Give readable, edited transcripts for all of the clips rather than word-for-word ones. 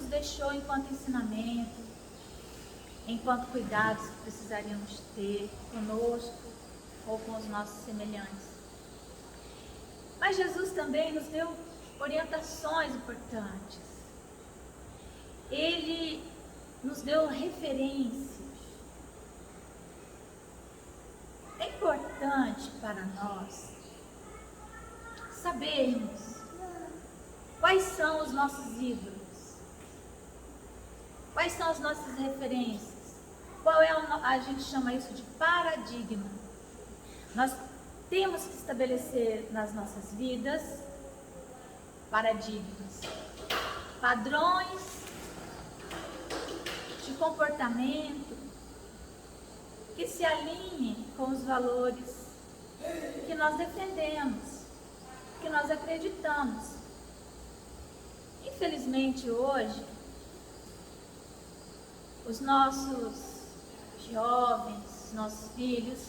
deixou enquanto ensinamento, enquanto cuidados que precisaríamos ter conosco ou com os nossos semelhantes. Mas Jesus também nos deu orientações importantes. Ele nos deu referências. É importante para nós sabermos quais são os nossos ídolos, quais são as nossas referências, qual é a gente chama isso de paradigma. Nós temos que estabelecer nas nossas vidas paradigmas, padrões de comportamento que se alinhem com os valores que nós defendemos, que nós acreditamos. Infelizmente hoje, os nossos jovens, os nossos filhos,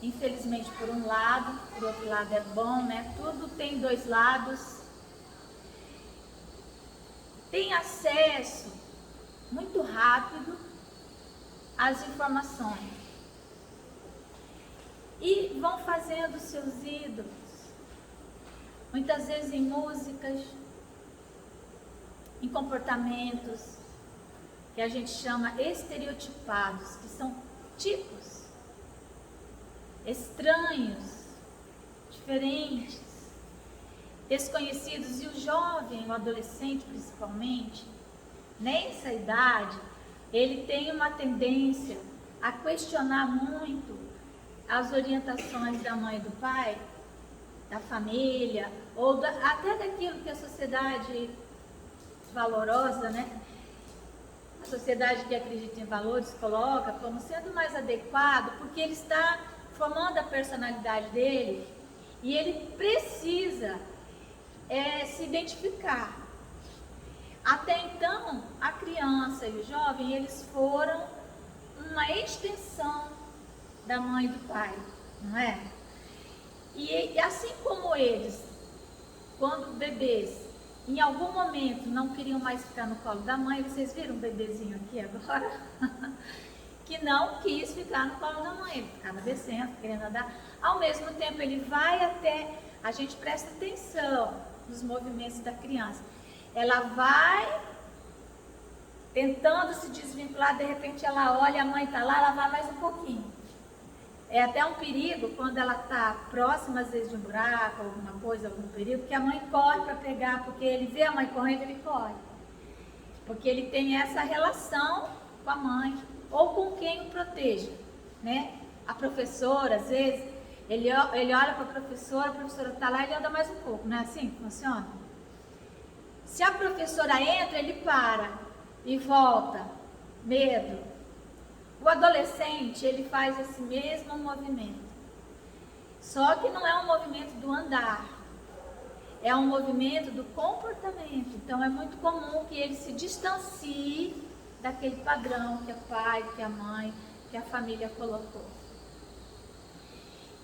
infelizmente por um lado, por outro lado é bom, né? Tudo tem dois lados. Tem acesso muito rápido às informações e vão fazendo seus ídolos, muitas vezes em músicas, em comportamentos que a gente chama estereotipados, que são tipos estranhos, diferentes, desconhecidos. E o jovem, o adolescente principalmente, nessa idade, ele tem uma tendência a questionar muito as orientações da mãe e do pai, da família, ou até daquilo que a sociedade valorosa, né? A sociedade que acredita em valores coloca como sendo mais adequado, porque ele está formando a personalidade dele e ele precisa se identificar. Até então, a criança e o jovem, eles foram uma extensão da mãe e do pai, não é? E assim como eles, quando bebês, em algum momento não queriam mais ficar no colo da mãe, vocês viram um bebezinho aqui agora? Que não quis ficar no colo da mãe, ele ficava descendo, querendo andar. Ao mesmo tempo, ele vai até, a gente presta atenção nos movimentos da criança. Ela vai tentando se desvincular, de repente ela olha, a mãe está lá, ela vai mais um pouquinho. É até um perigo quando ela está próxima, às vezes, de um buraco, alguma coisa, algum perigo, que a mãe corre para pegar, porque ele vê a mãe correndo, ele corre. Porque ele tem essa relação com a mãe, ou com quem o proteja, né? A professora, às vezes, ele olha para a professora está lá, ele anda mais um pouco, não é assim que funciona? Se a professora entra, ele para e volta, medo. O adolescente, ele faz esse mesmo movimento, só que não é um movimento do andar, é um movimento do comportamento. Então é muito comum que ele se distancie daquele padrão que o pai, que a mãe, que a família colocou.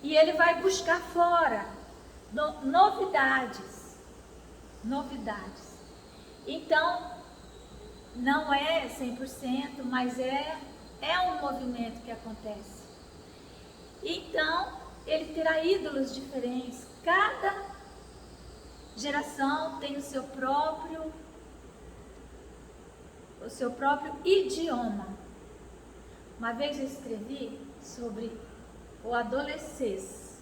E ele vai buscar fora novidades. Então, não é 100%, mas é um movimento que acontece. Então, ele terá ídolos diferentes. Cada geração tem o seu próprio idioma. Uma vez eu escrevi sobre o adolescês.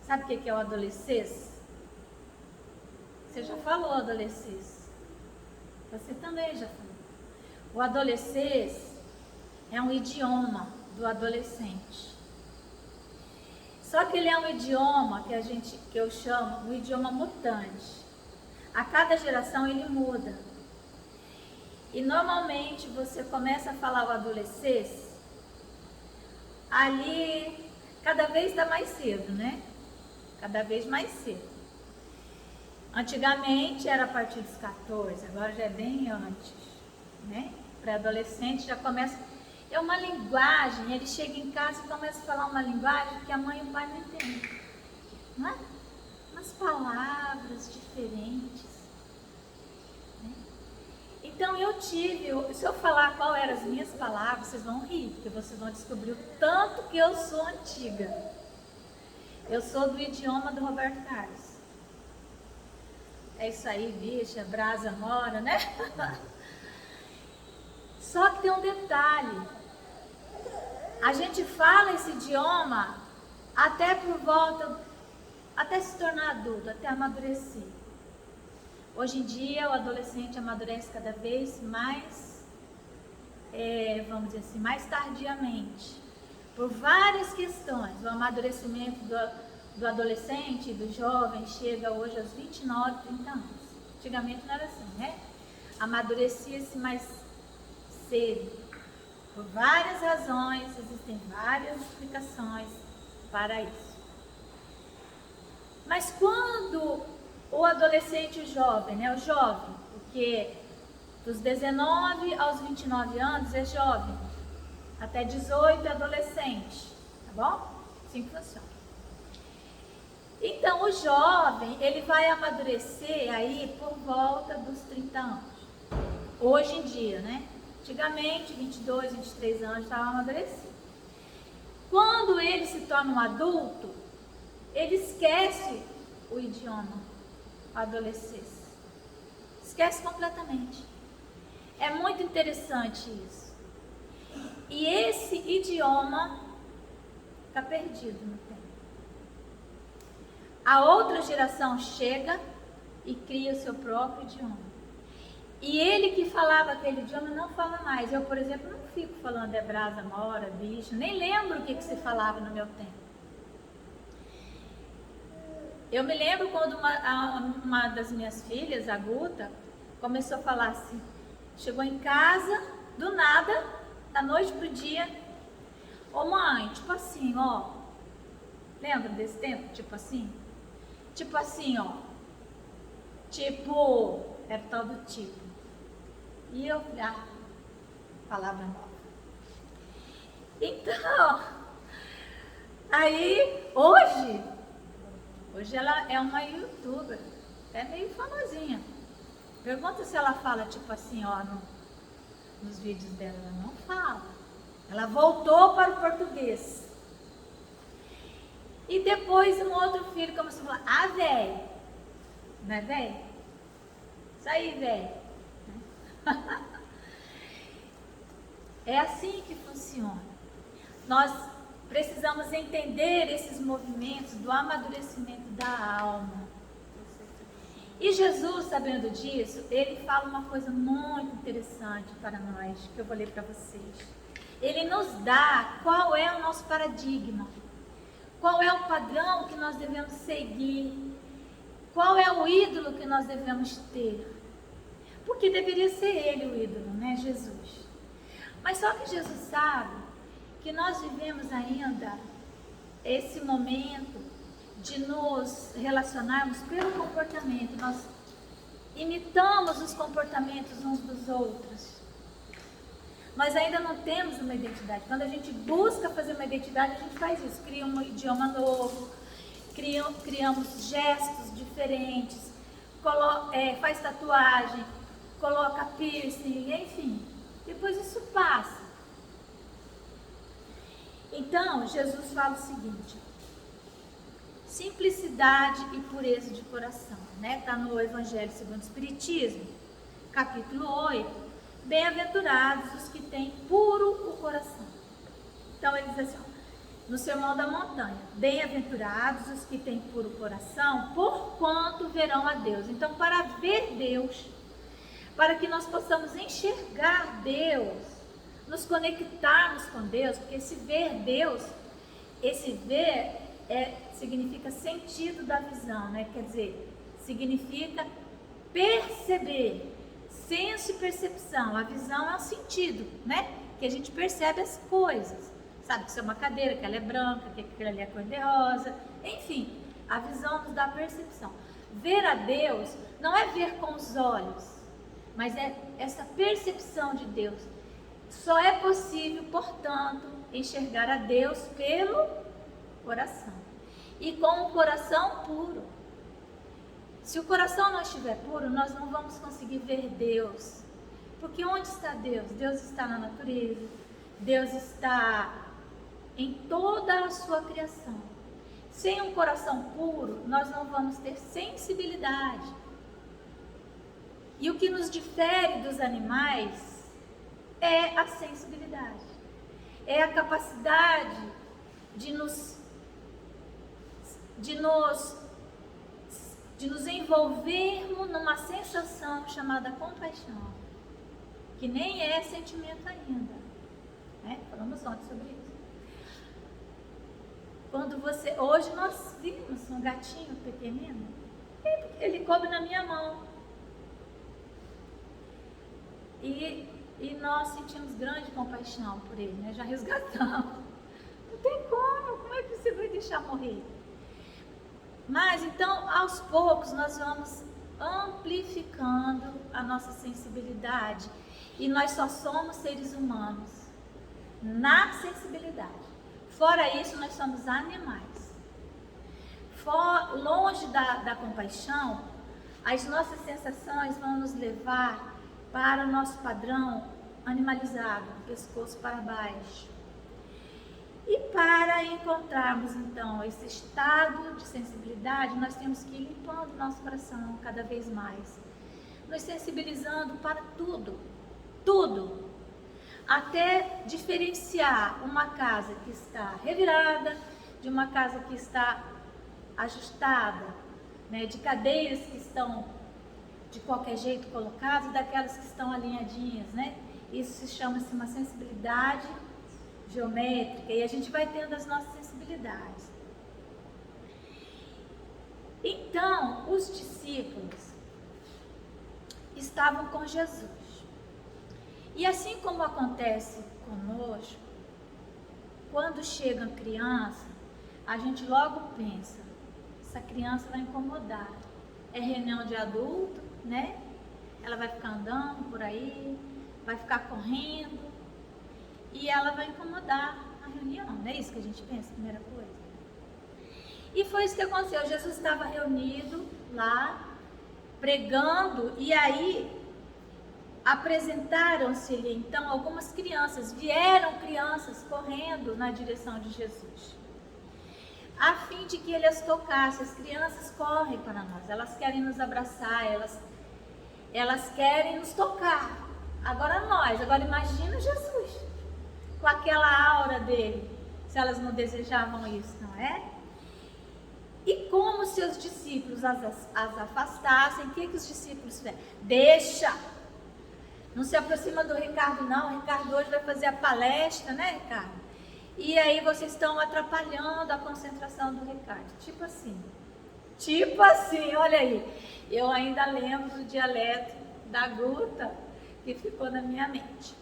Sabe o que é o adolescês? Você já falou adolescês. Você também já falou. O adolescês é um idioma do adolescente. Só que ele é um idioma que eu chamo um idioma mutante. A cada geração ele muda. E normalmente você começa a falar o adolescês ali, cada vez dá mais cedo, né? Cada vez mais cedo. Antigamente era a partir dos 14, agora já é bem antes, né? Pré-adolescente já começa. É uma linguagem, ele chega em casa e começa a falar uma linguagem que a mãe e o pai não entendem. Não é? Umas palavras diferentes. Né? Então eu tive, se eu falar qual eram as minhas palavras, vocês vão rir, porque vocês vão descobrir o tanto que eu sou antiga. Eu sou do idioma do Roberto Carlos. É isso aí, bicha, brasa mora, né? Só que tem um detalhe. A gente fala esse idioma até por volta, até se tornar adulto, até amadurecer. Hoje em dia o adolescente amadurece cada vez mais, vamos dizer assim, mais tardiamente. Por várias questões. O amadurecimento do adolescente, do jovem, chega hoje aos 29, 30 anos. Antigamente não era assim, né? Amadurecia-se mais cedo. Por várias razões, existem várias explicações para isso. Mas quando o adolescente, o jovem, né? O jovem, porque dos 19 aos 29 anos é jovem, até 18 é adolescente, tá bom? Assim que funciona. Então, o jovem, ele vai amadurecer aí por volta dos 30 anos. Hoje em dia, né? Antigamente, 22, 23 anos, estava amadurecido. Quando ele se torna um adulto, ele esquece o idioma, a adolescência. Esquece completamente. É muito interessante isso. E esse idioma está perdido no tempo. A outra geração chega e cria o seu próprio idioma. E ele que falava aquele idioma não fala mais. Eu, por exemplo, não fico falando brasa, mora, bicho, nem lembro o que se falava no meu tempo. Eu me lembro quando uma das minhas filhas, a Guta, começou a falar assim, chegou em casa, do nada, da noite pro dia, ô mãe, tipo assim, ó, lembra desse tempo? Tipo assim, ó, tipo, era tal do tipo. E eu, palavra nova. Então, aí, hoje ela é uma youtuber, é meio famosinha. Pergunta se ela fala tipo assim, ó, nos vídeos dela. Ela não fala. Ela voltou para o português. E depois um outro filho começou a falar, velho. Não é velho? Isso aí, velho. É assim que funciona. Nós precisamos entender esses movimentos do amadurecimento da alma. E Jesus, sabendo disso, ele fala uma coisa muito interessante para nós, que eu vou ler para vocês. Ele nos dá qual é o nosso paradigma, qual é o padrão que nós devemos seguir, qual é o ídolo que nós devemos ter. Porque deveria ser ele o ídolo, né? Jesus. Mas só que Jesus sabe que nós vivemos ainda esse momento de nos relacionarmos pelo comportamento. Nós imitamos os comportamentos uns dos outros. Nós ainda não temos uma identidade. Quando a gente busca fazer uma identidade, a gente faz isso. Cria um idioma novo, criamos gestos diferentes, faz tatuagem, coloca piercing, enfim. Depois isso passa. Então, Jesus fala o seguinte: simplicidade e pureza de coração, né? Está no Evangelho segundo o Espiritismo, capítulo 8. Bem-aventurados os que têm puro o coração. Então ele diz assim, no Sermão da Montanha: bem-aventurados os que têm puro coração, porquanto verão a Deus. Então, para ver Deus, para que nós possamos enxergar Deus, nos conectarmos com Deus, porque esse ver Deus, esse ver significa sentido da visão, né? Quer dizer, significa perceber, senso e percepção. A visão é o sentido, né? Que a gente percebe as coisas. Sabe que isso é uma cadeira, que ela é branca, que aquilo ali é cor-de-rosa. Enfim, a visão nos dá percepção. Ver a Deus não é ver com os olhos, mas é essa percepção de Deus. Só é possível, portanto, enxergar a Deus pelo coração. E com o coração puro. Se o coração não estiver puro, nós não vamos conseguir ver Deus. Porque onde está Deus? Deus está na natureza, Deus está em toda a sua criação. Sem um coração puro, nós não vamos ter sensibilidade. E o que nos difere dos animais é a sensibilidade. É a capacidade de nos envolvermos numa sensação chamada compaixão, que nem é sentimento ainda, né? Falamos ontem sobre isso. Hoje nós vimos um gatinho pequenino, ele coube na minha mão, e nós sentimos grande compaixão por ele, né? Já resgatamos. Não tem como é que você vai deixar morrer? Mas então, aos poucos, nós vamos amplificando a nossa sensibilidade. E nós só somos seres humanos na sensibilidade. Fora isso, nós somos animais. Longe da compaixão, as nossas sensações vão nos levar para o nosso padrão animalizado, pescoço para baixo. E para encontrarmos, então, esse estado de sensibilidade, nós temos que ir limpando o nosso coração cada vez mais. Nos sensibilizando para tudo, tudo. Até diferenciar uma casa que está revirada de uma casa que está ajustada, né? De cadeiras que estão de qualquer jeito colocadas, daquelas que estão alinhadinhas, né? Isso se chama-se uma sensibilidade geométrica, e a gente vai tendo as nossas sensibilidades. Então, os discípulos estavam com Jesus. E assim como acontece conosco, quando chega criança, a gente logo pensa, essa criança vai incomodar. É reunião de adulto, né? Ela vai ficar andando por aí, vai ficar correndo, e ela vai incomodar a reunião, não é isso que a gente pensa, primeira coisa? E foi isso que aconteceu. Jesus estava reunido lá, pregando, e aí apresentaram-se-lhe então algumas crianças, vieram crianças correndo na direção de Jesus, a fim de que ele as tocasse. As crianças correm para nós, elas querem nos abraçar, elas querem nos tocar. Agora imagina Jesus, com aquela aura dele, se elas não desejavam isso, não é? E como seus discípulos as afastassem, o que os discípulos fizeram? Deixa! Não se aproxima do Ricardo, não. O Ricardo hoje vai fazer a palestra, né, Ricardo? E aí vocês estão atrapalhando a concentração do Ricardo. Tipo assim, olha aí. Eu ainda lembro do dialeto da Guta, que ficou na minha mente.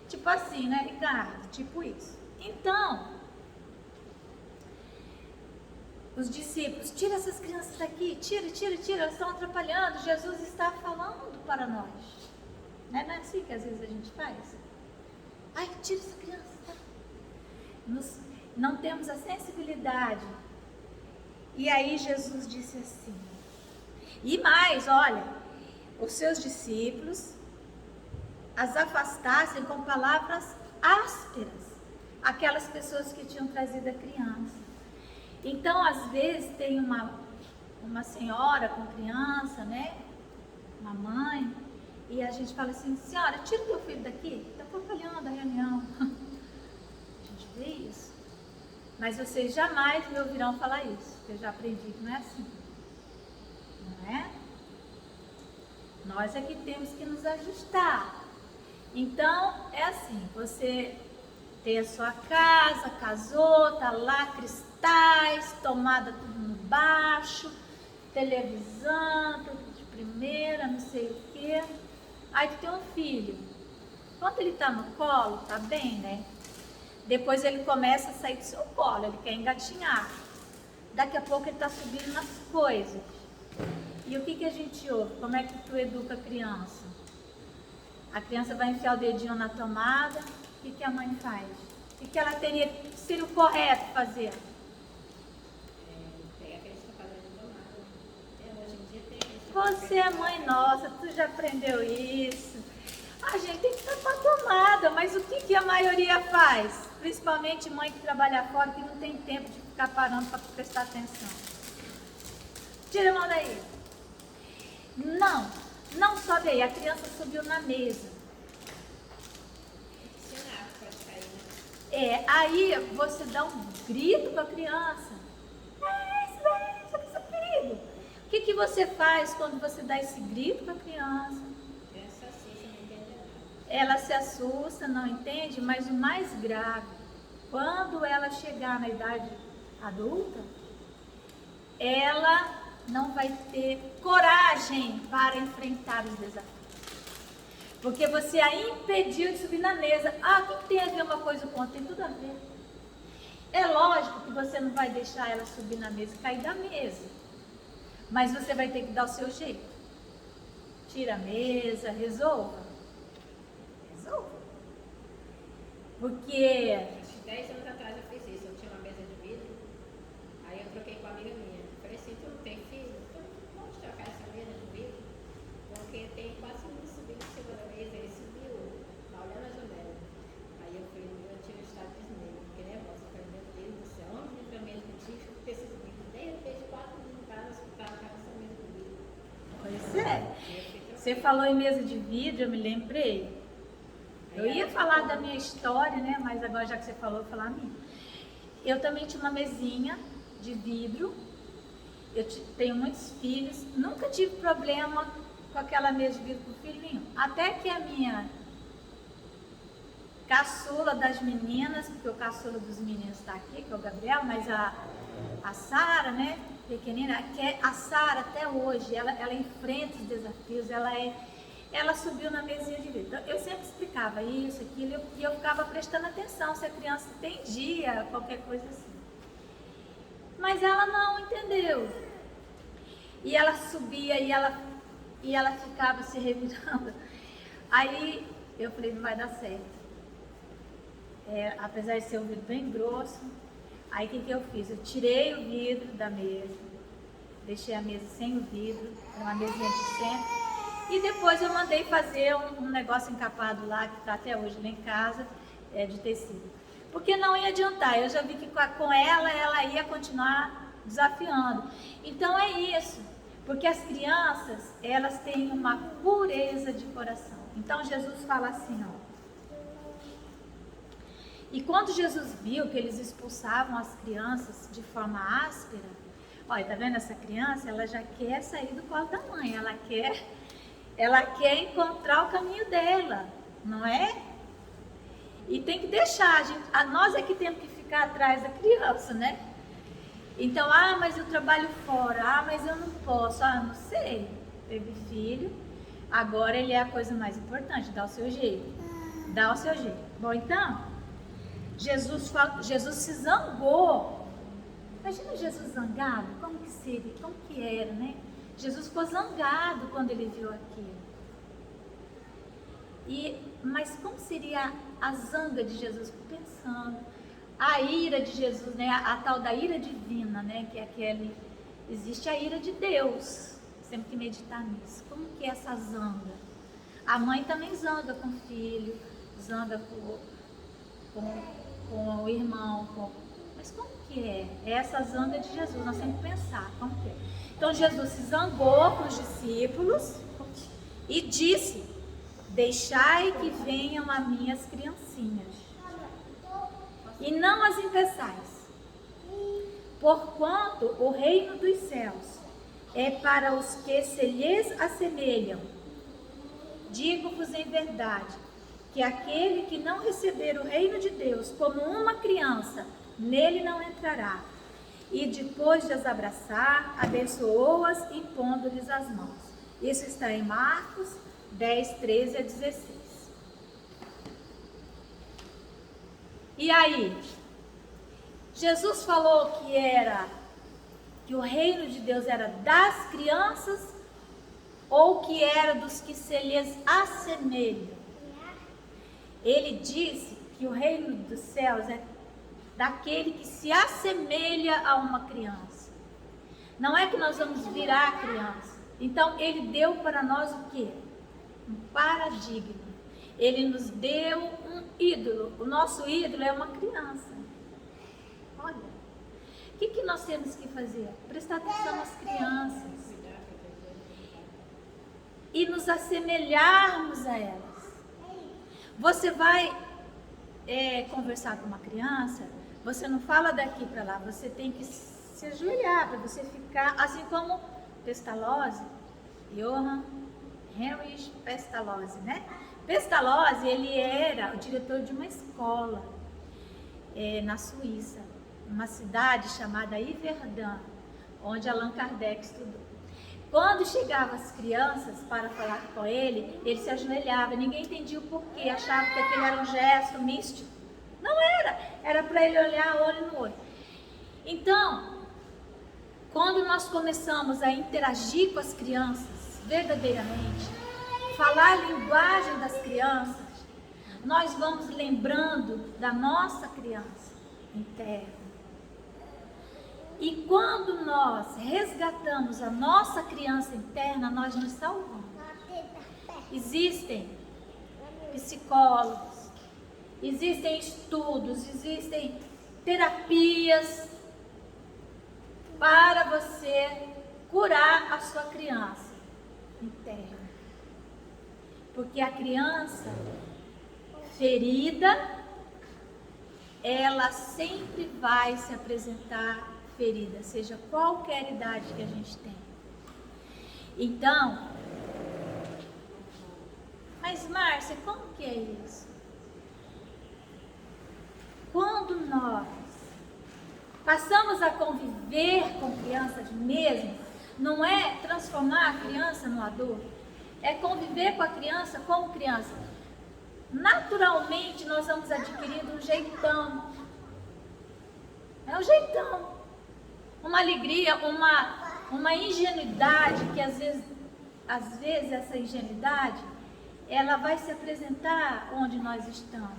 Tipo assim, né, Ricardo? Tipo isso. Então, os discípulos, tira essas crianças daqui, tira, elas estão atrapalhando. Jesus está falando para nós. Não é assim que às vezes a gente faz? Ai, tira essa criança, tá? Não temos a sensibilidade. E aí Jesus disse assim, e mais, olha, os seus discípulos as afastassem com palavras ásperas, aquelas pessoas que tinham trazido a criança. Então, às vezes, tem uma senhora com criança, né? Uma mãe, e a gente fala assim, senhora, tira o teu filho daqui, está atrapalhando a reunião. A gente vê isso. Mas vocês jamais me ouvirão falar isso, porque eu já aprendi que não é assim. Não é? Nós é que temos que nos ajustar. Então, é assim, você tem a sua casa, casou, tá lá, cristais, tomada tudo no baixo, televisão, tudo de primeira, não sei o quê. Aí tu tem um filho. Quando ele tá no colo, tá bem, né? Depois ele começa a sair do seu colo, ele quer engatinhar. Daqui a pouco ele tá subindo nas coisas. E o que a gente ouve? Como é que tu educa a criança? A criança vai enfiar o dedinho na tomada, o que a mãe faz? O que ela teria que ser o correto fazer? Pega aquele escapador de tomada. Hoje em dia tem isso. Você é mãe nossa, tu já aprendeu isso. A gente tem que estar com a tomada, mas o que a maioria faz? Principalmente mãe que trabalha fora, que não tem tempo de ficar parando para prestar atenção. Tira a mão daí. Não sobe aí. A criança subiu na mesa. Aí você dá um grito para a criança. Isso é perigo. O que você faz quando você dá esse grito para a criança? Ela se assusta, não entende, mas o mais grave, quando ela chegar na idade adulta, ela não vai ter coragem para enfrentar os desafios. Porque você a impediu de subir na mesa. O que tem a ver uma coisa com outra? Tem tudo a ver. É lógico que você não vai deixar ela subir na mesa e cair da mesa. Mas você vai ter que dar o seu jeito. Tira a mesa, resolva. Porque 10 anos atrás eu fiz isso. Eu tinha uma mesa de vidro. Aí eu troquei com uma amiga minha. Falei assim, tu não tem filho? Então vamos trocar essa mesa de vidro. Porque tem quase um subindo em cima da mesa. Ele subiu, tá olhando a janela. Aí eu fui, eu tive o estado de desmaio. Fiquei nervosa. Eu falei, meu Deus do céu, onde entra a mesa de vidro? Eu preciso de vidro. De repente, 4 minutos para no hospital, com essa mesa de vidro. Pois é. Você falou em mesa de vidro, eu me lembrei. Eu ia falar da minha história, né? Mas agora já que você falou, eu vou falar a minha. Eu também tinha uma mesinha de vidro. Eu tenho muitos filhos. Nunca tive problema com aquela mesa de vidro com filho nenhum. Até que a minha caçula das meninas, porque o caçula dos meninos está aqui, que é o Gabriel, mas a Sara, né? Pequenina, que é a Sara até hoje, ela enfrenta os desafios, ela subiu na mesinha de vidro. Eu sempre explicava isso, aquilo, e eu ficava prestando atenção se a criança entendia qualquer coisa assim. Mas ela não entendeu. E ela subia e ela ficava se revirando. Aí eu falei, não vai dar certo. Apesar de ser um vidro bem grosso, aí o que eu fiz? Eu tirei o vidro da mesa, deixei a mesa sem o vidro, uma mesinha de centro. E depois eu mandei fazer um negócio encapado lá, que está até hoje lá em casa, de tecido. Porque não ia adiantar, eu já vi que com ela ia continuar desafiando. Então é isso, porque as crianças, elas têm uma pureza de coração. Então Jesus fala assim, e quando Jesus viu que eles expulsavam as crianças de forma áspera, olha, tá vendo essa criança? Ela já quer sair do colo da mãe, ela quer encontrar o caminho dela, não é? E tem que deixar, nós é que temos que ficar atrás da criança, né? Então, mas eu trabalho fora, mas eu não posso, não sei, teve filho, agora ele é a coisa mais importante, dá o seu jeito, Bom, então, Jesus se zangou. Imagina Jesus zangado, como que era, né? Jesus ficou zangado quando ele viu aquilo. Mas como seria a zanga de Jesus? Fico pensando. A ira de Jesus, né? A tal da ira divina, né? Que é aquele... Existe a ira de Deus. Temos que meditar nisso. Como que é essa zanga? A mãe também zanga com o filho, zanga com o irmão. Mas como que é? É essa zanga de Jesus. Nós temos que pensar. Como que é? Então Jesus se zangou com os discípulos e disse: deixai que venham a mim as criancinhas, e não as impeçais, porquanto o reino dos céus é para os que se lhes assemelham. Digo-vos em verdade, que aquele que não receber o reino de Deus como uma criança, nele não entrará. E depois de as abraçar, abençoou-as, impondo-lhes as mãos. Isso está em Marcos 10, 13 a 16. E aí, Jesus falou que o reino de Deus era das crianças ou que era dos que se lhes assemelham? Ele disse que o reino dos céus é daquele que se assemelha a uma criança. Não é que nós vamos virar criança. Então, ele deu para nós o quê? Um paradigma. Ele nos deu um ídolo. O nosso ídolo é uma criança. Olha, o que nós temos que fazer? Prestar atenção às crianças e nos assemelharmos a elas. Você vai conversar com uma criança, você não fala daqui para lá, você tem que se ajoelhar para você ficar, assim como Pestalozzi, Johann Heinrich Pestalozzi, né? Pestalozzi, ele era o diretor de uma escola na Suíça, uma cidade chamada Yverdun, onde Allan Kardec estudou. Quando chegavam as crianças para falar com ele se ajoelhava, ninguém entendia o porquê, achava que aquele era um gesto místico. Não era, era para ele olhar olho no olho. Então, quando nós começamos a interagir com as crianças verdadeiramente, falar a linguagem das crianças, nós vamos lembrando da nossa criança interna. E quando nós resgatamos a nossa criança interna, nós nos salvamos. Existem psicólogos, existem estudos, existem terapias para você curar a sua criança interna. Porque a criança ferida, ela sempre vai se apresentar ferida, seja qualquer idade que a gente tem. Então, mas Márcia, como que é isso? Quando nós passamos a conviver com crianças mesmo, não é transformar a criança no adulto, é conviver com a criança como criança. Naturalmente nós vamos adquirindo um jeitão. É um jeitão. Uma alegria, uma ingenuidade que às vezes essa ingenuidade, ela vai se apresentar onde nós estamos.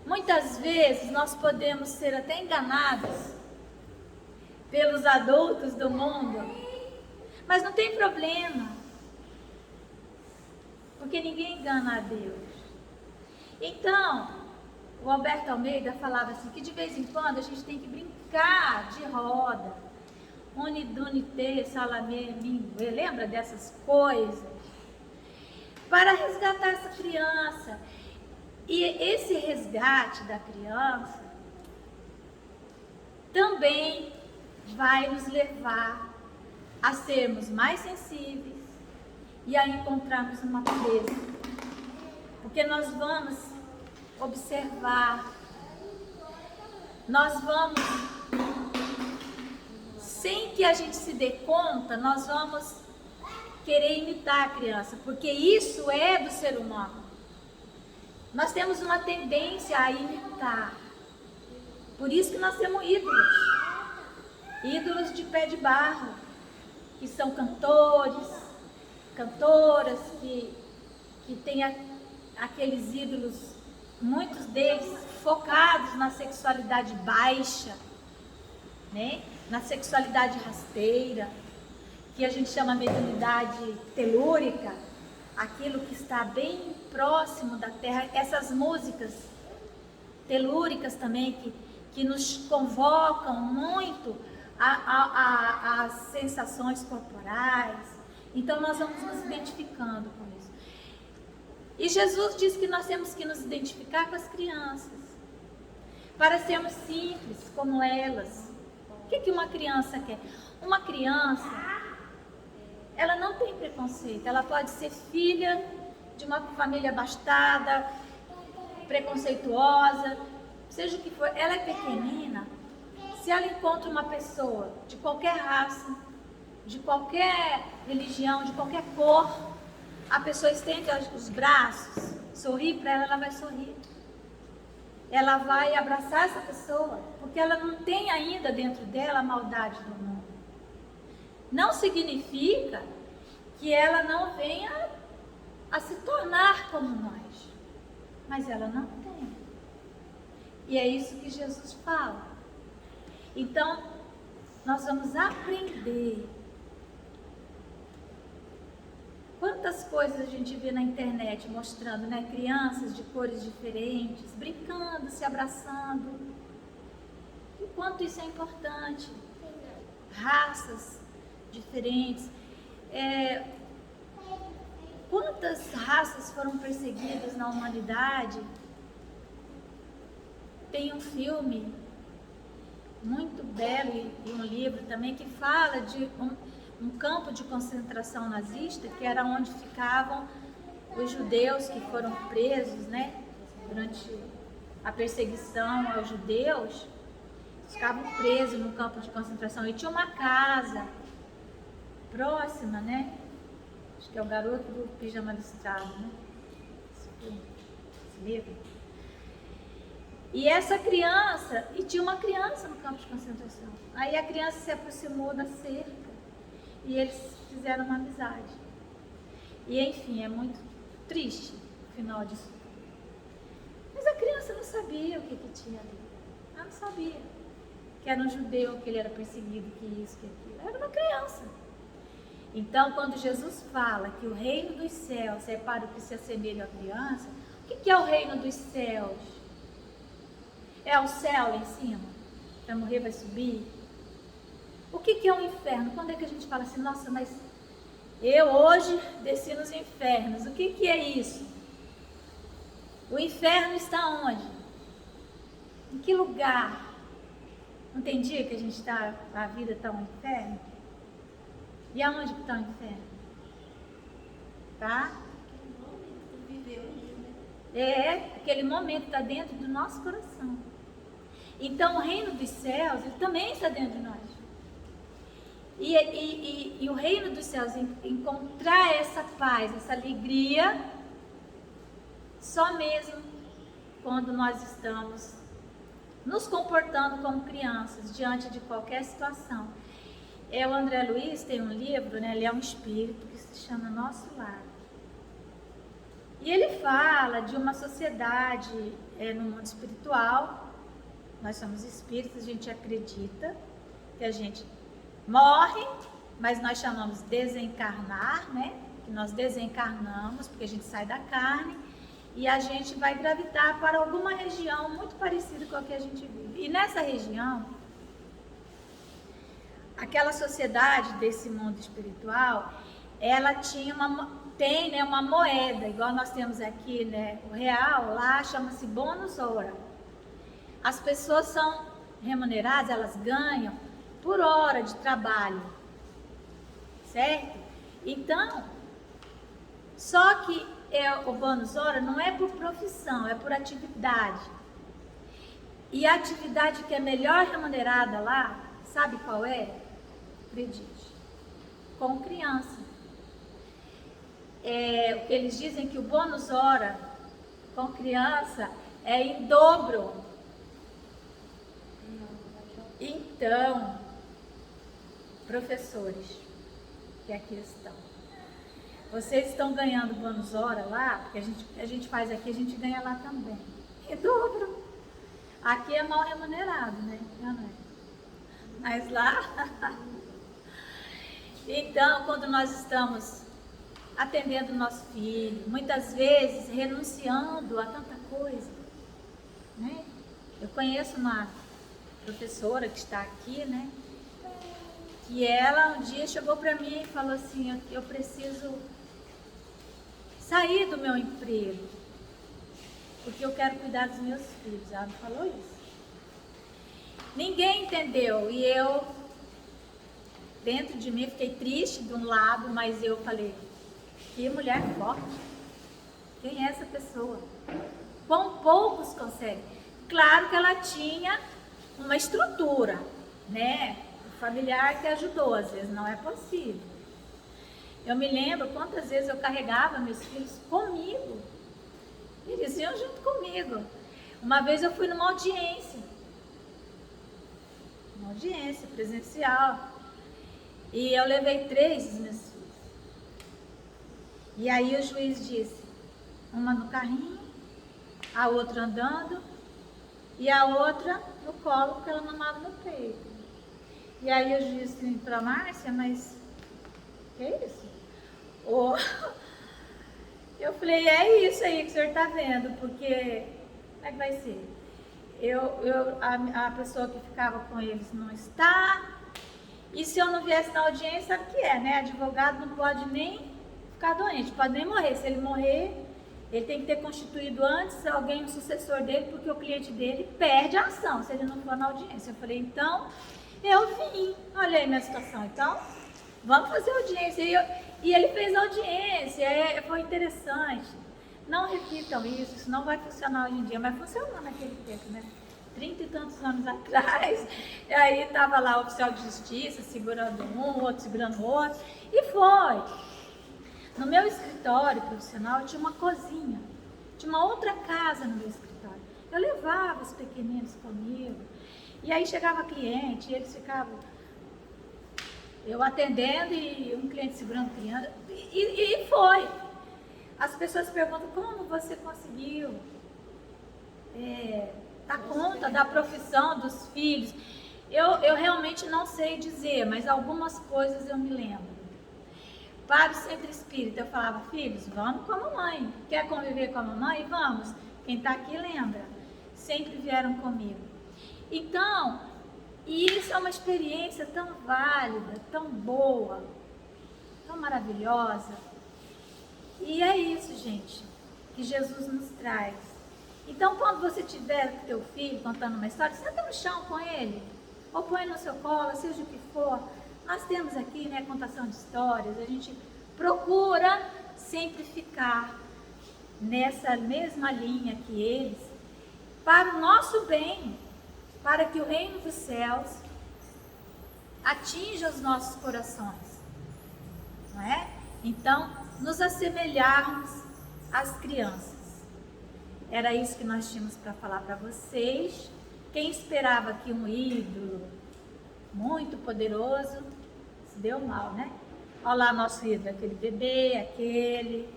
Muitas vezes nós podemos ser até enganados pelos adultos do mundo, mas não tem problema, porque ninguém engana a Deus. Então, o Alberto Almeida falava assim, que de vez em quando a gente tem que brincar de roda, unidunité, salamé, mingue, lembra dessas coisas? Para resgatar essa criança. E esse resgate da criança também vai nos levar a sermos mais sensíveis e a encontrarmos uma pureza. Porque nós vamos observar, nós vamos, sem que a gente se dê conta, nós vamos querer imitar a criança, porque isso é do ser humano. Nós temos uma tendência a imitar. Por isso que nós temos ídolos. Ídolos de pé de barro, que são cantores, cantoras, que têm aqueles ídolos, muitos deles focados na sexualidade baixa, né? Na sexualidade rasteira, que a gente chama mediunidade telúrica, aquilo que está bem próximo da terra. Essas músicas telúricas também que nos convocam muito às sensações corporais. Então nós vamos nos identificando com isso. E Jesus diz que nós temos que nos identificar com as crianças, para sermos simples como elas. O que uma criança quer? Uma criança, ela não tem preconceito, ela pode ser filha de uma família abastada, preconceituosa, seja o que for. Ela é pequenina, se ela encontra uma pessoa de qualquer raça, de qualquer religião, de qualquer cor, a pessoa estende os braços, sorri para ela, ela vai sorrir. Ela vai abraçar essa pessoa, porque ela não tem ainda dentro dela a maldade do mundo. Não significa que ela não venha a se tornar como nós, mas ela não tem. E é isso que Jesus fala. Então, nós vamos aprender Quantas coisas a gente vê na internet mostrando, né? Crianças de cores diferentes, brincando, se abraçando. E quanto isso é importante. Raças diferentes. Quantas raças foram perseguidas na humanidade? Tem um filme muito belo e um livro também que fala de um campo de concentração nazista, que era onde ficavam os judeus que foram presos, né? Durante a perseguição aos judeus, ficavam presos no campo de concentração. E tinha uma casa próxima, né? Acho que é o Garoto do Pijama Listrado, né? Esse livro. E essa criança, e tinha uma criança no campo de concentração. Aí a criança se aproximou da cerca e eles fizeram uma amizade. E enfim, é muito triste o final disso. Mas a criança não sabia o que tinha ali. Ela não sabia que era um judeu, que ele era perseguido, que isso, que aquilo. Era uma criança. Então, quando Jesus fala que o reino dos céus é para o que se assemelha à criança, o que é o reino dos céus? É o céu lá em cima? Vai morrer, vai subir? O que é o inferno? Quando é que a gente fala assim, nossa, mas eu hoje desci nos infernos. O que é isso? O inferno está onde? Em que lugar? Não tem dia que a gente está, a vida está um inferno? E aonde está o inferno? Tá? Aquele momento está dentro do nosso coração. Então o reino dos céus, ele também está dentro de nós. E o reino dos céus, encontrar essa paz, essa alegria, só mesmo quando nós estamos nos comportando como crianças diante de qualquer situação. O André Luiz tem um livro, né? Ele é um espírito que se chama Nosso Lar. E ele fala de uma sociedade no mundo espiritual. Nós somos espíritos, a gente acredita que a gente morre, mas nós chamamos desencarnar, né? Que nós desencarnamos porque a gente sai da carne e a gente vai gravitar para alguma região muito parecida com a que a gente vive. E nessa região, aquela sociedade desse mundo espiritual, ela tinha tem, né, uma moeda, igual nós temos aqui, né, o real, lá chama-se bônus hora. As pessoas são remuneradas, elas ganham por hora de trabalho, certo? Então, só que o bônus hora não é por profissão, é por atividade. E a atividade que é melhor remunerada lá, sabe qual é? Acredite, com criança. Eles dizem que o bônus hora com criança é em dobro. Então, professores que aqui estão, vocês estão ganhando bônus hora lá, porque a gente faz aqui, a gente ganha lá também. Em dobro. Aqui é mal remunerado, né? Não é? Mas lá... Então, quando nós estamos atendendo o nosso filho, muitas vezes renunciando a tanta coisa, né? Eu conheço uma professora que está aqui, né? Que ela um dia chegou para mim e falou assim, eu preciso sair do meu emprego, porque eu quero cuidar dos meus filhos. Ela me falou isso. Ninguém entendeu e eu, dentro de mim, fiquei triste de um lado, mas eu falei, que mulher forte. Quem é essa pessoa? Quão poucos conseguem? Claro que ela tinha uma estrutura, né? O familiar que ajudou, às vezes não é possível. Eu me lembro quantas vezes eu carregava meus filhos comigo. Eles iam junto comigo. Uma vez eu fui numa audiência presencial. E eu levei 3 dos meus filhos. E aí o juiz disse, uma no carrinho, a outra andando e a outra no colo, porque ela mamava no peito. E aí o juiz disse para a Márcia, mas que é isso? Ô, eu falei, é isso aí que o senhor está vendo, porque como é que vai ser? A pessoa que ficava com eles não está, e se eu não viesse na audiência, sabe o que é, né? Advogado não pode nem ficar doente, pode nem morrer. Se ele morrer, ele tem que ter constituído antes alguém, um sucessor dele, porque o cliente dele perde a ação se ele não for na audiência. Eu falei, então, eu vim, olha aí minha situação, então, vamos fazer audiência. E ele fez audiência, foi interessante. Não repitam isso não vai funcionar hoje em dia, mas funcionou naquele tempo, né? 30 e tantos anos atrás, e aí estava lá o oficial de justiça segurando um, outro segurando o outro, e foi. No meu escritório profissional eu tinha uma cozinha, tinha uma outra casa no meu escritório. Eu levava os pequeninos comigo, e aí chegava cliente, e eles ficavam, eu atendendo e um cliente segurando criança, e foi. As pessoas perguntam, como você conseguiu dar conta da profissão dos filhos? Eu realmente não sei dizer, mas algumas coisas eu me lembro. Para o centro espírita, eu falava, filhos, vamos com a mamãe. Quer conviver com a mamãe? Vamos. Quem está aqui lembra. Sempre vieram comigo. Então, isso é uma experiência tão válida, tão boa, tão maravilhosa. E é isso, gente, que Jesus nos traz. Então, quando você tiver com teu filho contando uma história, senta no chão com ele, ou põe no seu colo, seja o que for. Nós temos aqui, né, contação de histórias, a gente procura sempre ficar nessa mesma linha que eles, para o nosso bem, para que o reino dos céus atinja os nossos corações, não é? Então, nos assemelharmos às crianças. Era isso que nós tínhamos para falar para vocês. Quem esperava que um ídolo muito poderoso se deu mal, né? Olha lá nosso ídolo, aquele bebê, aquele.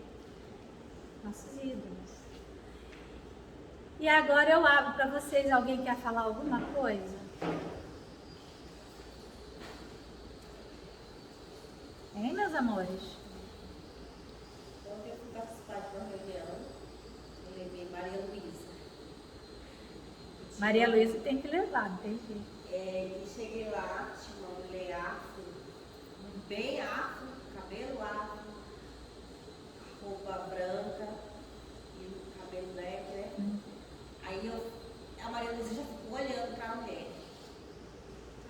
Nossos ídolos. E agora eu abro para vocês. Alguém quer falar alguma coisa? Hein, meus amores? Ontem eu fui participar de uma reunião, eu levei Maria Luísa. Maria Luísa tem que levar, não tem jeito. E cheguei lá, tinha uma mulher afro, bem afro, cabelo afro, roupa branca e o cabelo negro, né? Aí a Maria Luísa já ficou olhando para a mulher,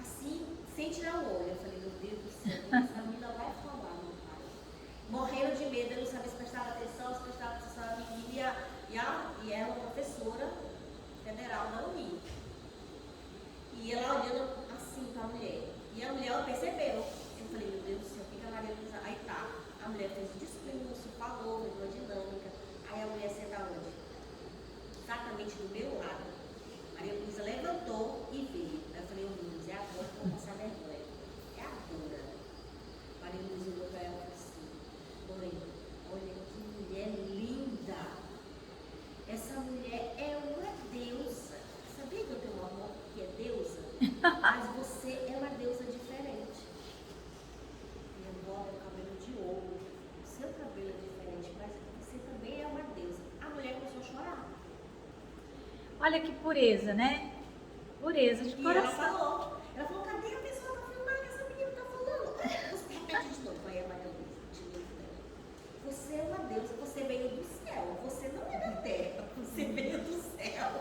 assim, sem tirar o olho. Eu falei, meu Deus do céu, essa menina vai falar, meu pai. Morrendo de medo, eu não sabia se prestava atenção, se prestava atenção à menina, e ela é uma professora federal da Uni. E ela olhando assim para a mulher. E a mulher, ela percebeu. Eu falei, meu Deus do céu, o que a Maria Luísa... Aí tá, a mulher fez o discurso, falou, fez uma dinâmica. Aí a mulher senta onde? Exatamente do meu lado. Maria Luísa levantou e veio. Aí eu falei, oh, meu Deus, é agora que eu vou passar vergonha. É agora. Maria Luísa olhou para ela e falou assim, mãe, olha que mulher linda. Essa mulher é uma deusa. Sabia que eu tenho uma avó que é deusa? Mas você é uma deusa diferente. Minha avó tem o cabelo de ouro. O seu cabelo é diferente, mas você também é uma deusa. A mulher começou a chorar. Olha que pureza, né? Pureza de coração. Ela falou, cadê a pessoa que filmar que essa menina tá falando? Você repete de novo, aí a Maria Luísa, de novo dela. Você é uma deusa, você veio do céu, você não é da terra, você veio do céu.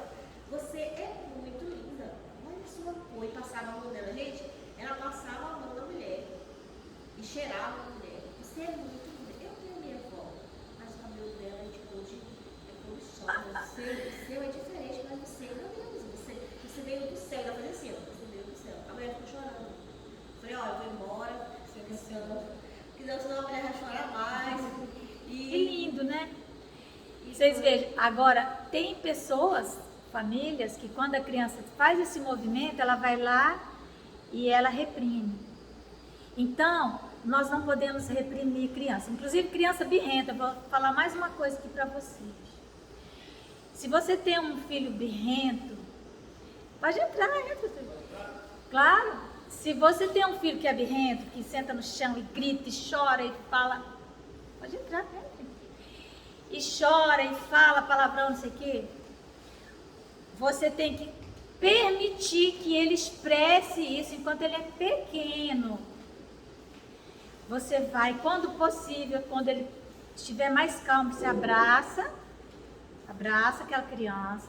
Você é muito linda. Olha a sua cor. E passava a mão dela. Gente, ela passava a mão da mulher e cheirava a mulher. Você é muito linda. Eu tenho minha avó, mas o cabelo dela é de cor de sol. O seu é diferente, mas você é uma deusa. Você veio do céu. Ela fazia assim, ó, você veio do céu. A mulher ficou chorando. Eu falei, ó, eu vou embora. Porque senão a mulher vai chorar mais. Que lindo, né? Vocês vejam, agora tem pessoas, famílias, que quando a criança faz esse movimento, ela vai lá e ela reprime. Então, nós não podemos reprimir criança. Inclusive criança birrenta. Vou falar mais uma coisa aqui para vocês. Se você tem um filho birrento, pode entrar, entra. Claro. Se você tem um filho que é birrento, que senta no chão e grita e chora e fala, Pode entrar, entre. E chora e fala palavrão, não sei o quê. Você tem que permitir que ele expresse isso enquanto ele é pequeno. Você vai, quando possível, quando ele estiver mais calmo, você abraça aquela criança.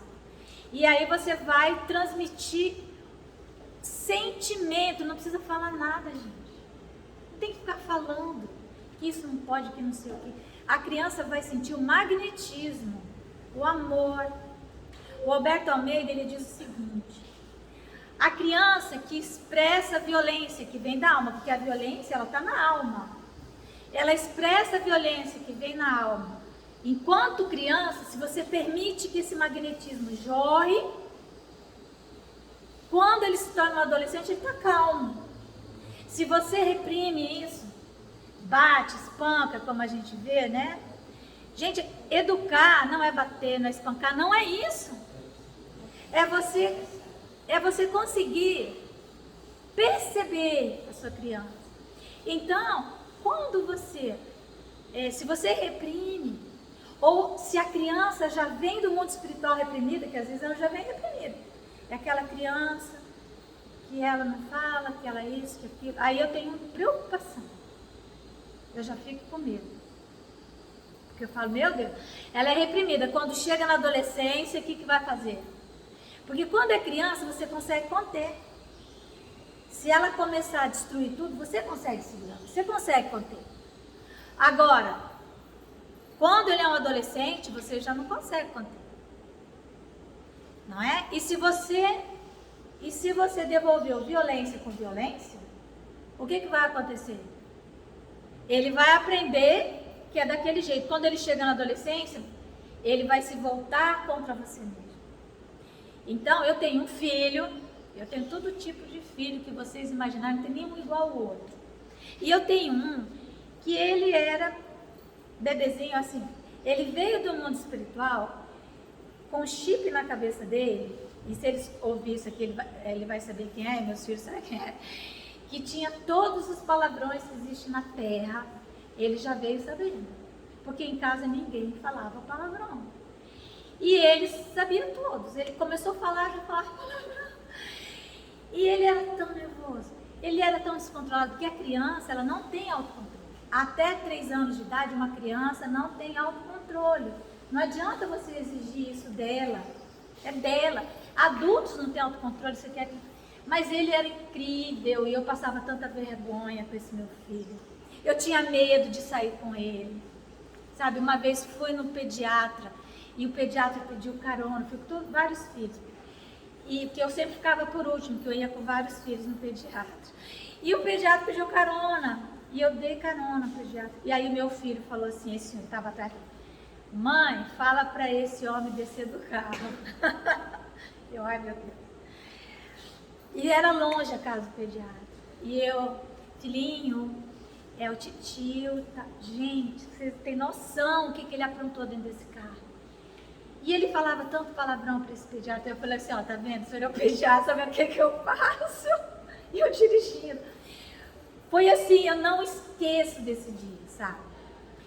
E aí você vai transmitir sentimento, não precisa falar nada, gente. Não tem que ficar falando que isso não pode, que não sei o quê. A criança vai sentir o magnetismo, o amor. O Alberto Almeida, ele diz o seguinte: a criança que expressa a violência que vem da alma, porque a violência, ela está na alma. Ela expressa a violência que vem na alma. Enquanto criança, se você permite que esse magnetismo jorre, quando ele se torna um adolescente, ele está calmo. Se você reprime isso, bate, espanca, como a gente vê, né? Gente, educar não é bater, não é espancar, não é isso. É você conseguir perceber a sua criança. Então, quando se você reprime, ou se a criança já vem do mundo espiritual reprimida, que às vezes ela já vem reprimida, é aquela criança que ela não fala, que ela é isso, que aquilo, aí eu tenho preocupação, eu já fico com medo, porque eu falo, meu Deus, ela é reprimida, quando chega na adolescência, o que vai fazer? Porque quando é criança, você consegue conter. Se ela começar a destruir tudo, você consegue segurar, você consegue conter. Agora, quando ele é um adolescente, você já não consegue conter. Não é? E se você devolveu violência com violência, o que vai acontecer? Ele vai aprender que é daquele jeito. Quando ele chega na adolescência, ele vai se voltar contra você mesmo. Então, eu tenho um filho, eu tenho todo tipo de filho que vocês imaginarem, não tem nenhum igual ao outro. E eu tenho um que ele era bebezinho assim, ele veio do mundo espiritual com um chip na cabeça dele, e se eles ouvir isso aqui, ele vai saber quem é, meus filhos sabem quem é, que tinha todos os palavrões que existem na terra, ele já veio sabendo, porque em casa ninguém falava palavrão. E ele sabia todos, ele começou a falar, já falava palavrão. E ele era tão nervoso, ele era tão descontrolado, porque a criança, ela não tem autocontrole. Até 3 anos de idade, uma criança não tem autocontrole. Não adianta você exigir isso dela, é dela. Adultos não têm autocontrole, você quer que... Mas ele era incrível e eu passava tanta vergonha com esse meu filho. Eu tinha medo de sair com ele. Sabe, uma vez fui no pediatra e o pediatra pediu carona, fui com vários filhos. E que eu sempre ficava por último, que eu ia com vários filhos no pediatra. E o pediatra pediu carona, e eu dei carona pro pediatra. E aí o meu filho falou assim, esse senhor estava atrás, mãe, fala para esse homem descer do carro. Eu, ai meu Deus. E era longe a casa do pediatra. E eu, filhinho, é o titio, tá? Gente, você tem noção o que ele aprontou dentro desse carro. E ele falava tanto palavrão para esse pediatra. Eu falei assim, ó, tá vendo? O senhor é o pediatra, sabe o que eu faço? E eu dirigindo. Foi assim, eu não esqueço desse dia, sabe?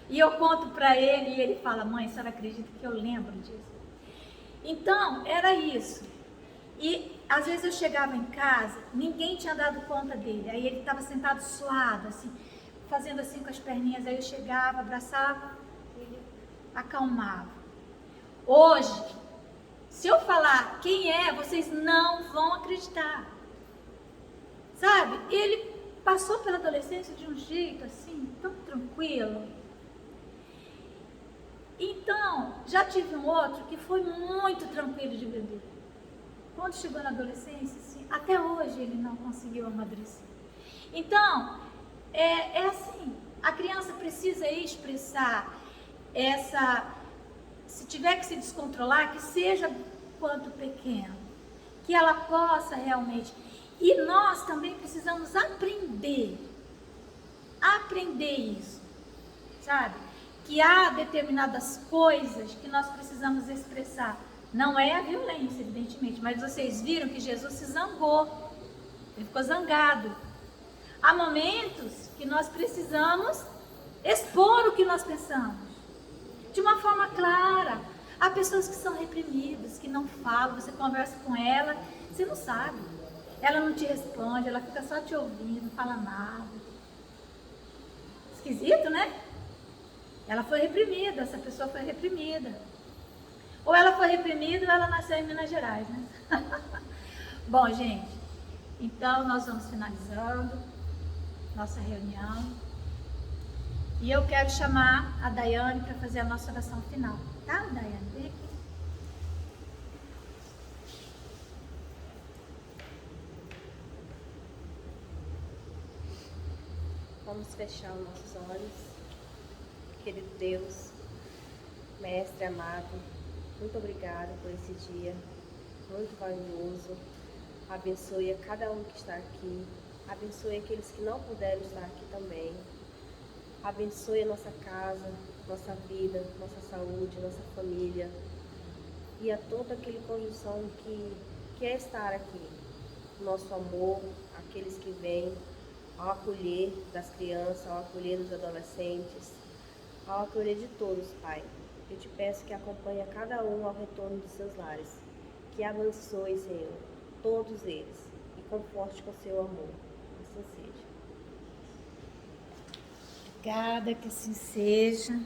E eu conto para ele e ele fala, mãe, a senhora acredita que eu lembro disso? Então, era isso. E às vezes eu chegava em casa, ninguém tinha dado conta dele. Aí ele estava sentado suado, assim, fazendo assim com as perninhas. Aí eu chegava, abraçava, ele acalmava. Hoje, se eu falar quem é, vocês não vão acreditar. Sabe? Ele passou pela adolescência de um jeito assim, tão tranquilo. Então, já tive um outro que foi muito tranquilo de beber. Quando chegou na adolescência, assim, até hoje ele não conseguiu amadurecer. Então, é assim, a criança precisa expressar essa... Se tiver que se descontrolar, que seja quanto pequeno, que ela possa realmente. E nós também precisamos aprender isso, sabe? Que há determinadas coisas que nós precisamos expressar. Não é a violência, evidentemente, mas vocês viram que Jesus se zangou, ele ficou zangado. Há momentos que nós precisamos expor o que nós pensamos, de uma forma clara. Há pessoas que são reprimidas, que não falam, você conversa com ela, você não sabe. Ela não te responde, ela fica só te ouvindo, não fala nada. Esquisito, né? Ela foi reprimida, essa pessoa foi reprimida. Ou ela foi reprimida ou ela nasceu em Minas Gerais, né? Bom, gente, então nós vamos finalizando nossa reunião. E eu quero chamar a Daiane para fazer a nossa oração final. Tá, Daiane? Vem aqui. Vamos fechar os nossos olhos. Querido Deus, Mestre amado, muito obrigada por esse dia, muito valioso. Abençoe a cada um que está aqui. Abençoe aqueles que não puderam estar aqui também. Abençoe a nossa casa, nossa vida, nossa saúde, nossa família. E a toda aquela conjunção que quer estar aqui. Nosso amor, aqueles que vêm, ao acolher das crianças, ao acolher dos adolescentes, ao acolher de todos, Pai. Eu te peço que acompanhe cada um ao retorno dos seus lares. Que abençoe, Senhor, todos eles e conforte com seu amor. Assim seja. Obrigada, que assim seja.